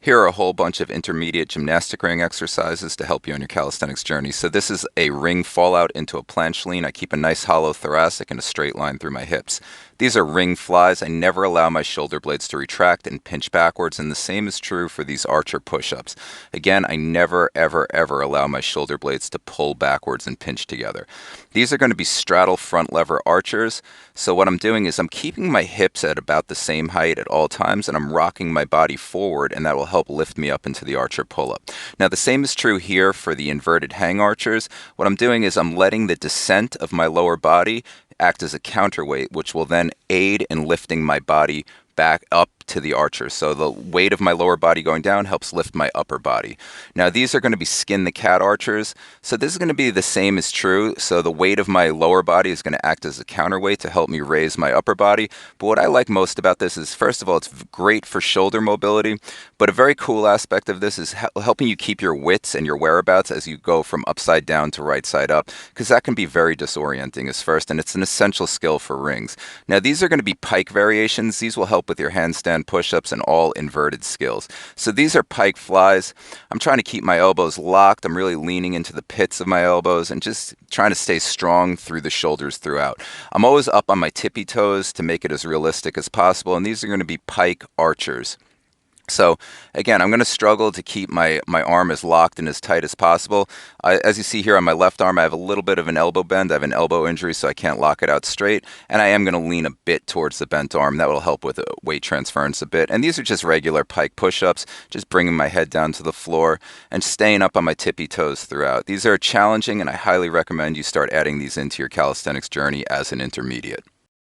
Here are a whole bunch of intermediate gymnastic ring exercises to help you on your calisthenics journey. So this is a ring fallout into a planche lean. I keep a nice hollow thoracic and a straight line through my hips. These are ring flies. I never allow my shoulder blades to retract and pinch backwards, and the same is true for these archer push-ups. Again, I never, ever, ever allow my shoulder blades to pull backwards and pinch together. These are going to be straddle front lever archers. So what I'm doing is I'm keeping my hips at about the same height at all times, and I'm rocking my body forward, and that will help lift me up into the archer pull-up. Now the same is true here for the inverted hang archers. What I'm doing is I'm letting the descent of my lower body act as a counterweight, which will then aid in lifting my body back up to the archer. So the weight of my lower body going down helps lift my upper body. Now these are going to be skin the cat archers. So this is going to be the same as true. So the weight of my lower body is going to act as a counterweight to help me raise my upper body. But what I like most about this is, first of all, it's great for shoulder mobility. But a very cool aspect of this is helping you keep your wits and your whereabouts as you go from upside down to right side up, because that can be very disorienting as first, and it's an essential skill for rings. Now these are going to be pike variations. These will help with your handstand push-ups and all inverted skills. So these are pike flies. I'm trying to keep my elbows locked. I'm really leaning into the pits of my elbows and just trying to stay strong through the shoulders throughout. I'm always up on my tippy toes to make it as realistic as possible, and these are going to be pike archers. So again, I'm going to struggle to keep my arm as locked and as tight as possible. As you see here on my left arm, I have a little bit of an elbow bend. I have an elbow injury, so I can't lock it out straight. And I am going to lean a bit towards the bent arm. That will help with weight transference a bit. And these are just regular pike push-ups, just bringing my head down to the floor and staying up on my tippy toes throughout. These are challenging, and I highly recommend you start adding these into your calisthenics journey as an intermediate.